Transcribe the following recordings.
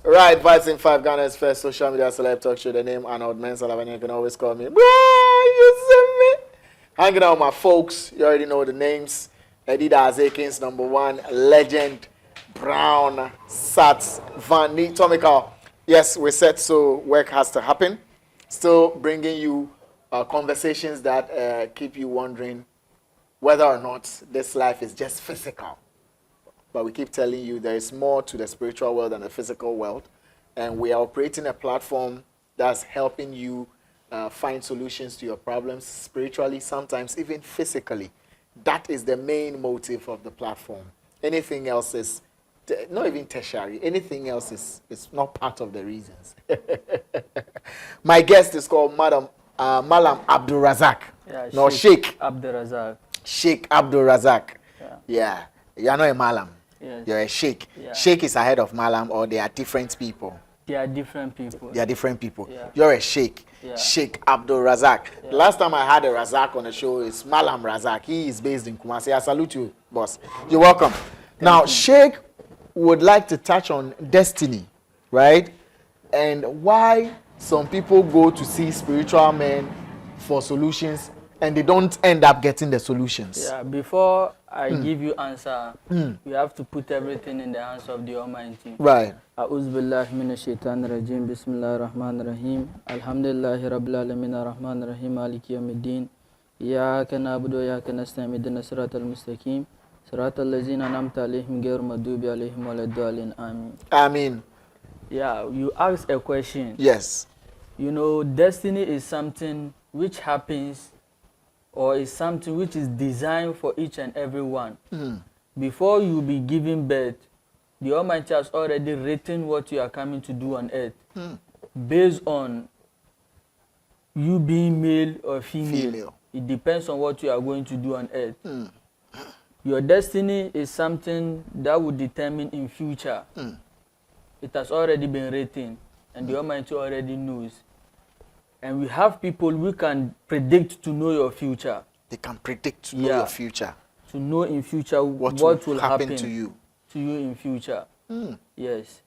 Right, Vibes in 5, Ghana's first social media celeb talk show. The name Arnold, Elavanyo. You can always call me. Bro, you see me? Hanging out with my folks. You already know the names. Eddie Azekins, #1, Legend, Brown, Sats, Van Nee, Tomical. Yes, we said so. Work has to happen. Still bringing you conversations that keep you wondering whether or not this life is just physical. But we keep telling you there is more to the spiritual world than the physical world. And we are operating a platform that's helping you find solutions to your problems spiritually, sometimes even physically. That is the main motive of the platform. Anything else is, not even tertiary, anything else is not part of the reasons. My guest is called Malam Abdul Razak. Yeah, no, Sheikh Abdul Razak. Sheikh Abdul Razak. Yeah. You're not a Malam. Yes. You're a Sheikh. Yeah. Sheikh is ahead of Malam, or they are different people. They are different people. They are different people. Yeah. You're a Sheikh. Yeah. Sheikh Abdul Razak. Yeah. The last time I had a Razak on the show is Malam Razak. He is based in Kumasi. I salute you, boss. You're welcome. Now, Sheikh would like to touch on destiny, right? And why some people go to see spiritual men for solutions and they don't end up getting the solutions. Yeah, before I give you answer, you have to put everything in the hands of the Almighty. Right. أعوذ بالله من الشيطان الرجيم بسم الله الرحمن الرحيم الحمد لله رب العالمين الرحمن الرحيم مالك يوم الدين إياك نعبد وإياك نستعين اهدنا الصراط المستقيم صراط الذين أنعمت عليهم غير المغضوب عليهم ولا الضالين آمين. Amen. Yeah, you asked a question. Yes. You know, destiny is something which happens or is something which is designed for each and every one. Before you be given birth, the Almighty has already written what you are coming to do on earth based on you being male or female. It depends on what you are going to do on earth. Your destiny is something that will determine in future. It has already been written and the Almighty already knows. And we have people who can predict to know your future. They can predict to know your future. To know in future what will happen to you in future. Yes.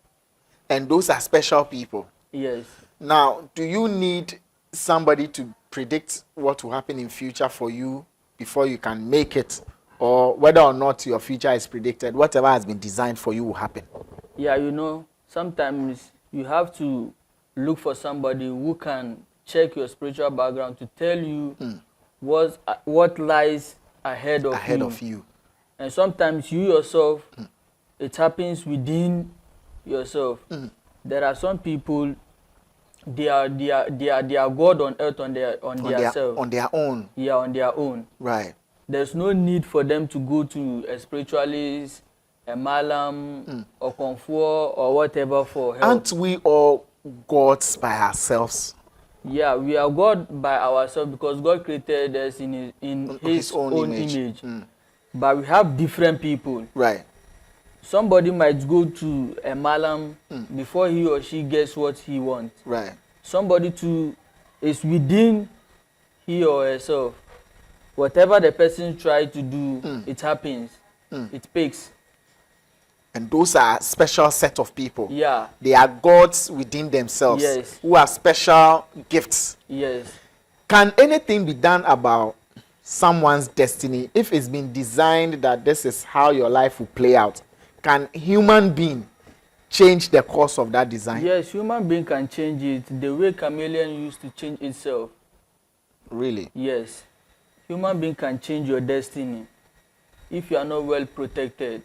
And those are special people. Yes. Now, do you need somebody to predict what will happen in future for you before you can make it? Or whether or not your future is predicted, whatever has been designed for you will happen? Yeah, you know, sometimes you have to look for somebody who can check your spiritual background to tell you what lies ahead of you. And sometimes you yourself, it happens within yourself. There are some people, they are God on earth on their own. Yeah, on their own. Right. There's no need for them to go to a spiritualist, a malam, or comfort, or whatever for help. Aren't we all gods by ourselves? Yeah, we are God by ourselves because God created us in His own image. But we have different people. Right. Somebody might go to a malam before he or she gets what he wants. Right. Somebody too is within he or herself. Whatever the person tries to do, it happens. It picks. And those are special set of people. Yeah. They are gods within themselves. Yes. Who have special gifts. Yes. Can anything be done about someone's destiny if it's been designed that this is how your life will play out? Can human being change the course of that design? Yes, human being can change it the way chameleon used to change itself. Really? Yes. Human being can change your destiny if you are not well protected.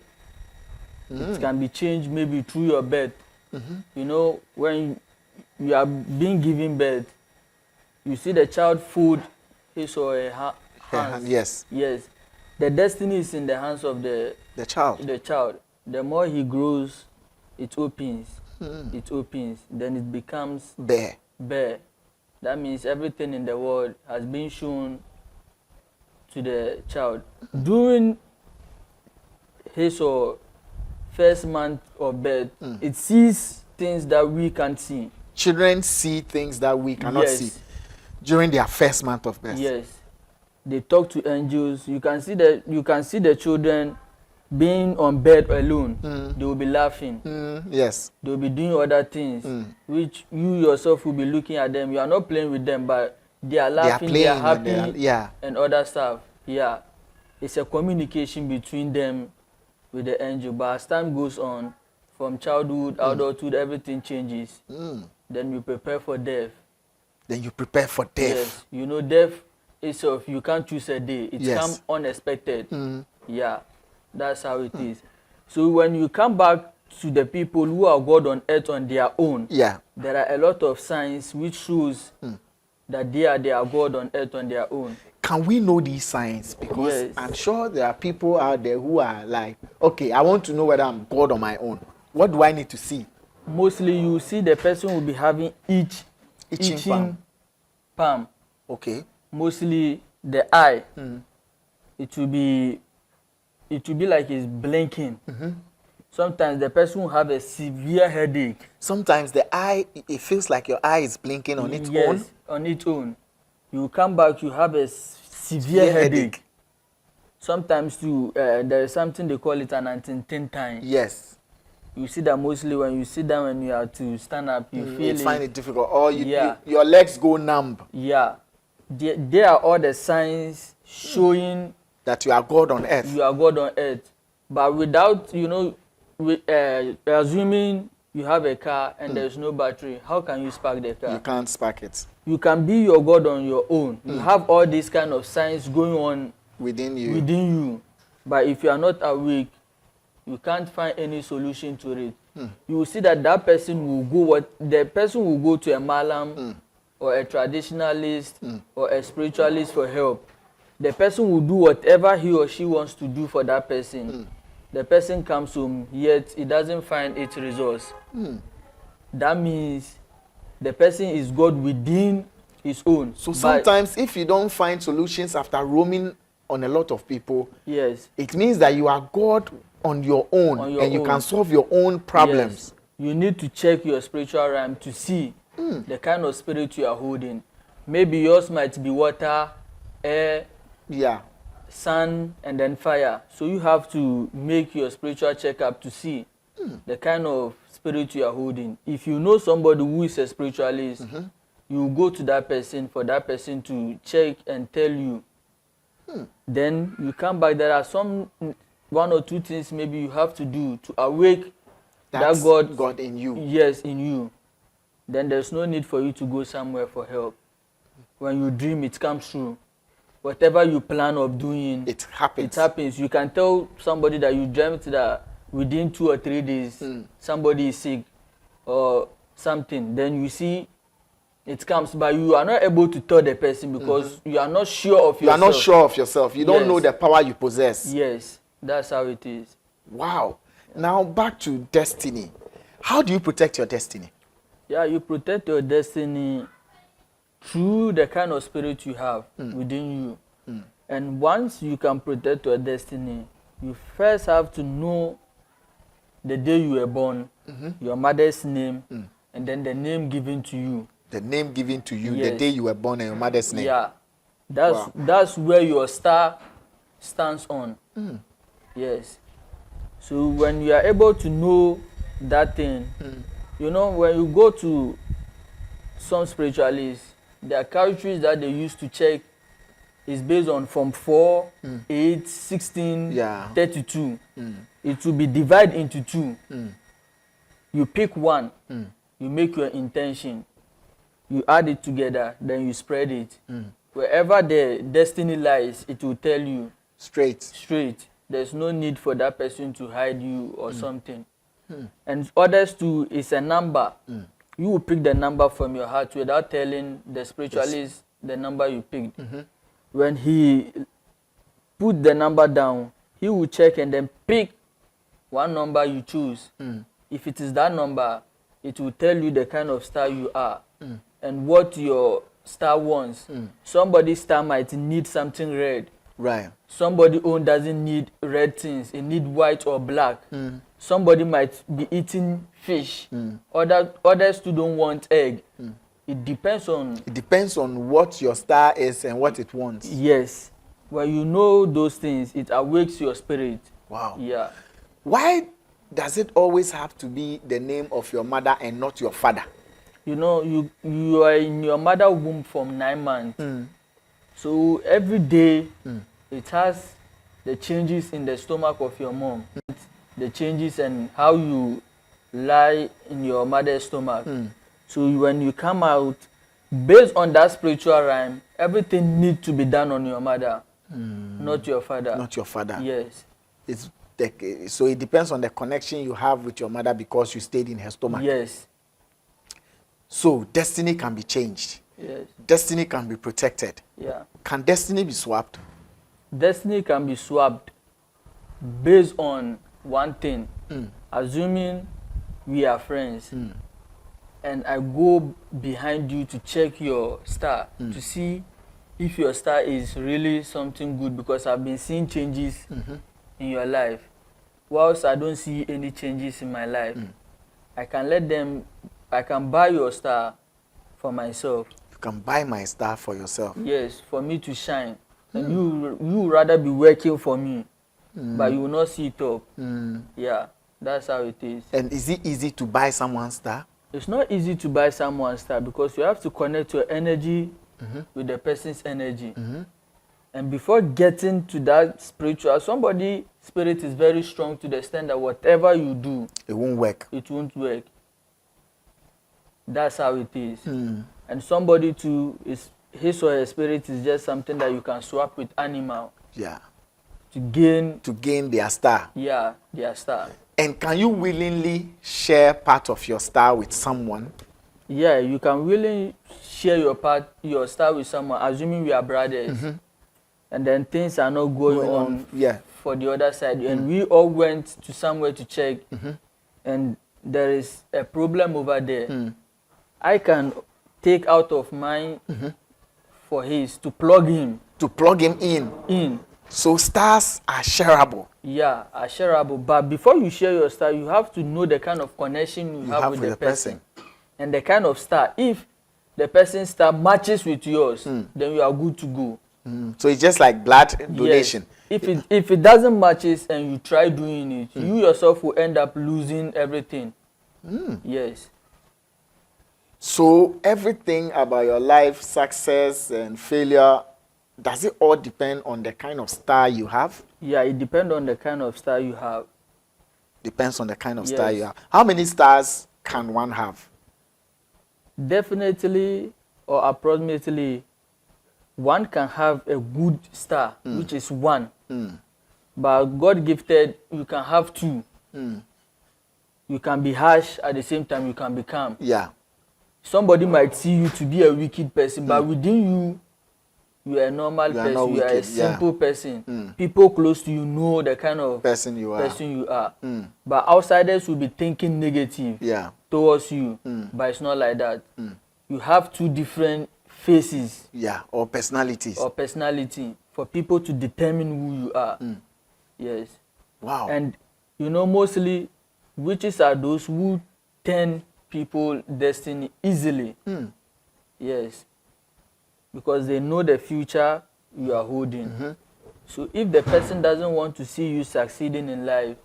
It can be changed maybe through your birth. You know, when you are being given birth, you see the child food his or her hands. Yes. Yes. The destiny is in the hands of the child. The more he grows, it opens. It opens. Then it becomes bare. That means everything in the world has been shown to the child. During his or first month of birth, it sees things that we can't see. Children see things that we cannot see during their first month of birth. Yes. They talk to angels. You can see the children being on bed alone, they will be laughing. Yes. They will be doing other things, which you yourself will be looking at them. You are not playing with them, but they are laughing, they are happy, and other stuff. Yeah. It's a communication between them with the angel. But as time goes on, from childhood, adulthood, everything changes. Then you prepare for death. Then you prepare for death. Yes. You know, death itself, you can't choose a day. It comes unexpected. Yeah. That's how it is. So when you come back to the people who are God on earth on their own, there are a lot of signs which shows that they are God on earth on their own. Can we know these signs? Because I'm sure there are people out there who are like, okay, I want to know whether I'm God on my own. What do I need to see? Mostly you see the person will be having itching palm. Okay. Mostly the eye. It will be like it's blinking. Sometimes the person will have a severe headache. Sometimes the eye, it feels like your eye is blinking on its own. Yes, on its own. You come back, you have a severe headache. Sometimes too, there is something they call it an anti-tin time. Yes. You see that mostly when you sit down and you have to stand up, you feel find it difficult. Or your legs go numb. Yeah. There are all the signs showing that you are God on earth. You are God on earth. But without, you know, assuming you have a car and there's no battery, how can you spark the car? You can't spark it. You can be your God on your own. You have all these kind of signs going on within you. But if you are not awake, you can't find any solution to it. You will see that person will go to a malam or a traditionalist or a spiritualist for help. The person will do whatever he or she wants to do for that person. The person comes home, yet he doesn't find its resource. That means the person is God within his own. So sometimes if you don't find solutions after roaming on a lot of people, it means that you are God on your own you can solve your own problems. You need to check your spiritual realm to see the kind of spirit you are holding. Maybe yours might be water, air, sun, and then fire. So you have to make your spiritual checkup to see the kind of spirit you are holding. If you know somebody who is a spiritualist, you go to that person for that person to check and tell you. Then you come back. There are one or two things maybe you have to do to awake that God in you. Yes, in you. Then there's no need for you to go somewhere for help. When you dream, it comes true. Whatever you plan of doing, it happens. It happens. You can tell somebody that you dreamt that within 2 or 3 days, somebody is sick or something. Then you see it comes, but you are not able to tell the person because you are not sure of yourself. You are not sure of yourself. You don't know the power you possess. Yes, that's how it is. Wow. Now back to destiny. How do you protect your destiny? Yeah, you protect your destiny through the kind of spirit you have within you. And once you can protect your destiny, you first have to know the day you were born, your mother's name, and then the name given to you. The name given to you, the day you were born and your mother's name. Yeah, that's where your star stands on. Yes. So when you are able to know that thing, you know, when you go to some spiritualists, their characteristics that they use to check is based on from 4, 8, 16, 32. It will be divided into 2. You pick one, you make your intention, you add it together, then you spread it. Wherever the destiny lies, it will tell you straight. There's no need for that person to hide you or something. And others too is a number. You will pick the number from your heart without telling the spiritualist the number you picked. When he put the number down, he will check and then pick one number you choose. If it is that number, it will tell you the kind of star you are and what your star wants. Somebody's star might need something red. Right. Somebody own doesn't need red things. It need white or black. Somebody might be eating fish. Others too don't want egg. It depends on what your star is and what it wants. Yes. When you know those things, it awakes your spirit. Wow. Yeah. Why does it always have to be the name of your mother and not your father? You know, you are in your mother womb from 9 months. So every day it has the changes in the stomach of your mom, the changes and how you lie in your mother's stomach. So when you come out, based on that spiritual rhyme, everything needs to be done on your mother, not your father. Not your father. Yes. So it depends on the connection you have with your mother because you stayed in her stomach. Yes. So destiny can be changed. Yes. Destiny can be protected. Yeah. Can destiny be swapped? Destiny can be swapped based on one thing. Assuming we are friends, and I go behind you to check your star to see if your star is really something good, because I've been seeing changes in your life. Whilst I don't see any changes in my life, I can buy your star for myself. You can buy my star for yourself. Yes, for me to shine. And you rather be working for me, but you will not see it up. Yeah, that's how it is. And is it easy to buy someone's star? It's not easy to buy someone's star because you have to connect your energy with the person's energy. And before getting to that spiritual, somebody's spirit is very strong to the extent that whatever you do, it won't work. It won't work. That's how it is. And somebody too, his or her spirit is just something that you can swap with animal. Yeah. To gain their star. Yeah, their star. And can you willingly share part of your star with someone? Yeah, you can willingly share your star with someone, assuming we are brothers. And then things are not going on for the other side. And we all went to somewhere to check, and there is a problem over there. I can take out of mine for his to plug him. To plug him in. So stars are shareable. Yeah, are shareable. But before you share your star, you have to know the kind of connection you have with the person. And the kind of star. If the person's star matches with yours, then you are good to go. So it's just like blood donation. Yes. If it doesn't match and you try doing it, you yourself will end up losing everything. Yes. So everything about your life, success and failure, does it all depend on the kind of star you have? Yeah, it depends on the kind of star you have. Depends on the kind of star you have. How many stars can one have? Definitely or approximately, one can have a good star, which is 1. But God gifted, you can have 2. You can be harsh at the same time, you can be calm. Yeah. Somebody might see you to be a wicked person, but within you, you are a normal person, you are a simple person. People close to you know the kind of person you are. But outsiders will be thinking negative towards you, but it's not like that. You have 2 different faces. Yeah, or personalities. Or personality for people to determine who you are. Yes. Wow. And you know, mostly witches are those who turn people destiny easily. Yes. Because they know the future you are holding. So if the person doesn't want to see you succeeding in life,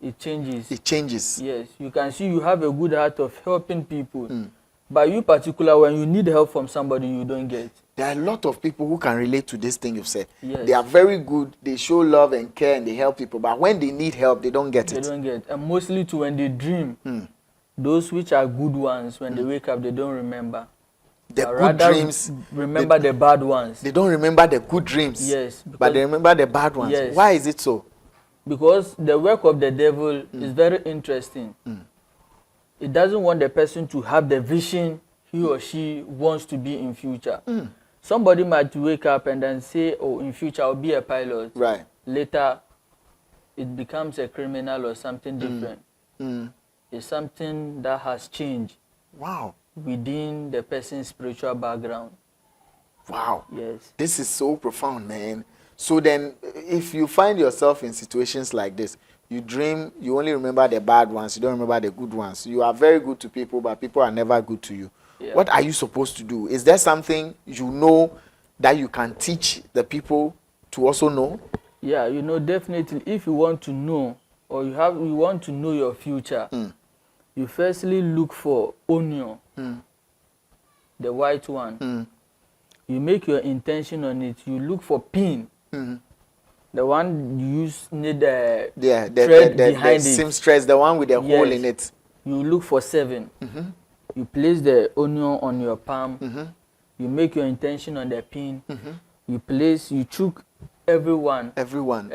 it changes. It changes. Yes. You can see you have a good heart of helping people. But you particular, when you need help from somebody, you don't get. There are a lot of people who can relate to this thing you've said. Yes. They are very good. They show love and care and they help people. But when they need help, they don't get it. They don't get. And mostly too, when they dream, those which are good ones, when they wake up, they don't remember. The good dreams. Remember the bad ones. They don't remember the good dreams. Yes. But they remember the bad ones. Yes. Why is it so? Because the work of the devil is very interesting. It doesn't want the person to have the vision he or she wants to be in future. Somebody might wake up and then say, oh, in future I'll be a pilot. Right. Later, it becomes a criminal or something different. It's something that has changed. Wow. Within the person's spiritual background. Wow. Yes. This is so profound, man. So then, if you find yourself in situations like this, you dream, you only remember the bad ones, you don't remember the good ones. You are very good to people, but people are never good to you. Yeah. What are you supposed to do? Is there something you know that you can teach the people to also know? Yeah, you know, definitely, if you want to know, or you want to know your future, you firstly look for onion, the white one. You make your intention on it. You look for pin, the one you use need the thread behind it. Seamstress, the one with the hole in it. You look for 7. You place the onion on your palm. You make your intention on the pin. You chook everyone,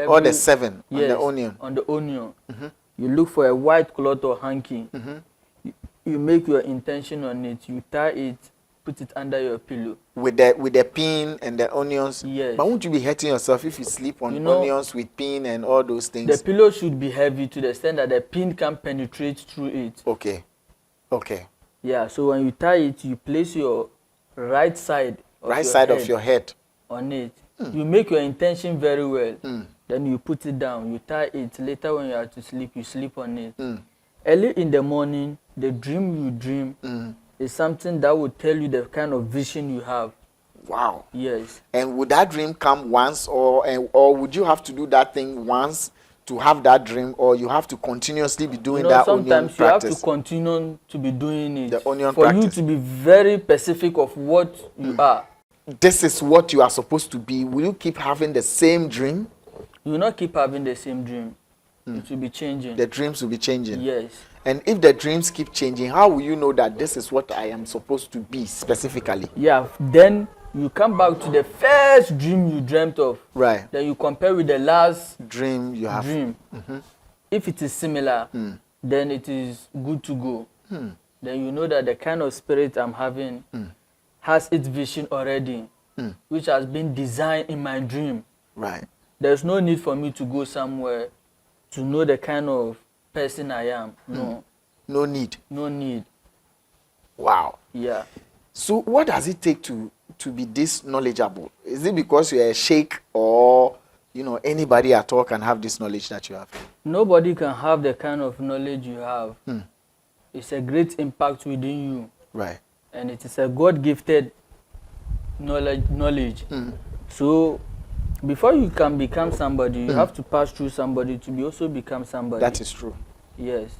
all the 7 on the onion. On the onion. You look for a white cloth or hanky. You make your intention on it. You tie it, put it under your pillow. With the pin and the onions. Yes. But won't you be hurting yourself if you sleep on onions with pin and all those things? The pillow should be heavy to the extent that the pin can penetrate through it. Okay. Yeah, so when you tie it, you place your right side of your head on it. You make your intention very well. Then you put it down. You tie it. Later when you are to sleep, you sleep on it. Early in the morning, the dream you dream is something that will tell you the kind of vision you have. Wow. Yes. And would that dream come once, or would you have to do that thing once to have that dream, or you have to continuously be doing that onion practice? Sometimes you have to continue to be doing it. The onion for practice. You to be very specific of what you are. This is what you are supposed to be. Will you keep having the same dream? You will not keep having the same dream. It will be changing. The dreams will be changing. Yes. And if the dreams keep changing, how will you know that this is what I am supposed to be specifically? Yeah, then you come back to the first dream you dreamt of. Right. Then you compare with the last dream you have. If it is similar, then it is good to go. Then you know that the kind of spirit I'm having has its vision already, which has been designed in my dream. Right. There's no need for me to go somewhere to know the kind of person I am. No. No need. No need. Wow. Yeah. So what does it take to be this knowledgeable? Is it because you're a sheikh, or anybody at all can have this knowledge that you have? Nobody can have the kind of knowledge you have. It's a great impact within you. Right. And it is a God-gifted knowledge. So before you can become somebody, you have to pass through somebody to also become somebody. That is true. Yes.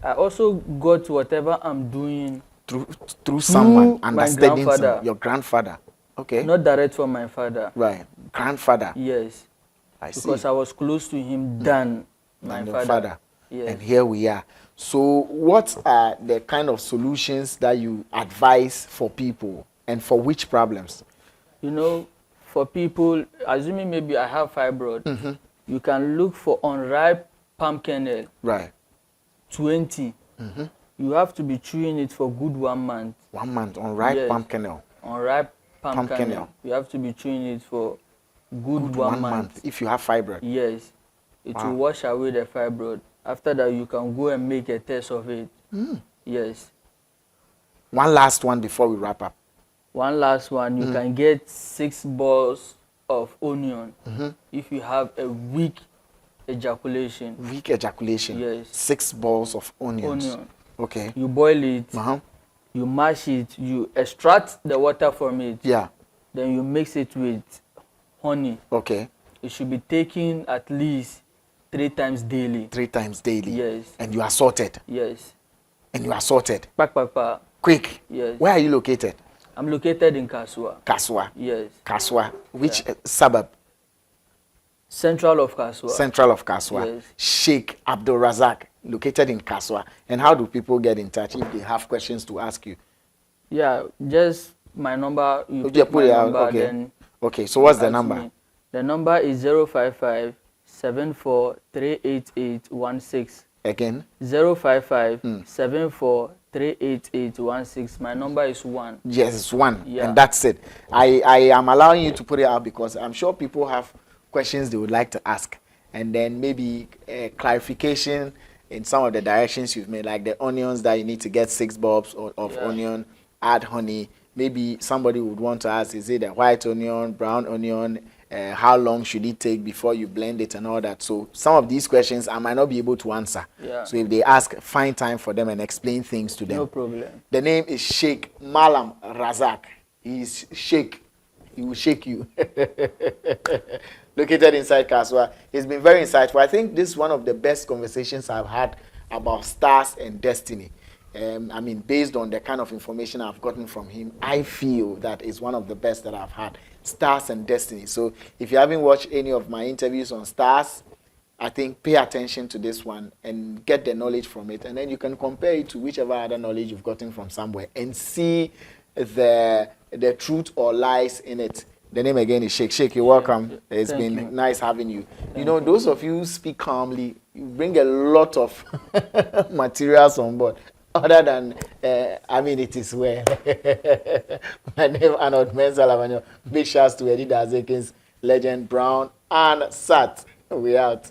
I also got whatever I'm doing through someone, understanding your grandfather. Okay. Not direct from my father. Right. Grandfather. Yes. I see. Because I was close to him than my father. Yes. And here we are. So what are the kind of solutions that you advise for people, and for which problems? For people, assuming maybe I have fibroid, you can look for unripe palm kernel. Right. 20. You have to be chewing it for good 1 month. 1 month, unripe palm kernel. Unripe palm kernel. You have to be chewing it for good 1 month. If you have fibroid. Yes. It will wash away the fibroid. After that, you can go and make a test of it. Yes. One last one before we wrap up. One last one. You can get 6 balls of onion if you have a weak ejaculation. Weak ejaculation. Yes. 6 balls of onions. Okay. You boil it. You mash it. You extract the water from it. Yeah. Then you mix it with honey. Okay. It should be taken at least 3 times daily. 3 times daily. Yes. And you are sorted. Yes. And you are sorted. Back. Quick. Yes. Where are you located? I'm located in Kaswa. Kaswa. Yes. Kaswa. Which suburb? Central of Kaswa. Central of Kaswa. Yes. Sheikh Abdul Razak, located in Kaswa. And how do people get in touch if they have questions to ask you? Yeah, just my number. You put my it number, out. Okay. Then okay. So what's the number? Me. The number is 055 74 38816. Again? 055 74 38816. My number is 1. Yes, it's 1. Yeah. And that's it. I am allowing you to put it out because I'm sure people have questions they would like to ask. And then maybe clarification in some of the directions you've made, like the onions that you need to get 6 bulbs of onion, add honey. Maybe somebody would want to ask, is it a white onion, brown onion? How long should it take before you blend it and all that? So some of these questions I might not be able to answer. Yeah. So if they ask, find time for them and explain things to them. No problem. The name is Sheikh Malam Razak. He's Sheikh he will shake you. Located inside Kaswa. He's been very insightful. I think this is one of the best conversations I've had about stars and destiny. I mean, based on the kind of information I've gotten from him, I feel that it's one of the best that I've had. Stars and destiny. So if you haven't watched any of my interviews on stars, I think pay attention to this one and get the knowledge from it. And then you can compare it to whichever other knowledge you've gotten from somewhere and see the truth or lies in it. The name again is Sheikh. Sheikh, you're welcome. It's been nice having you. You know, those of you who speak calmly, you bring a lot of materials on board. Other than, I mean, it is well. My name is Arnold Elavanyo. Big shouts to Eddie Dazekins, Legend Brown, and Sat. We out.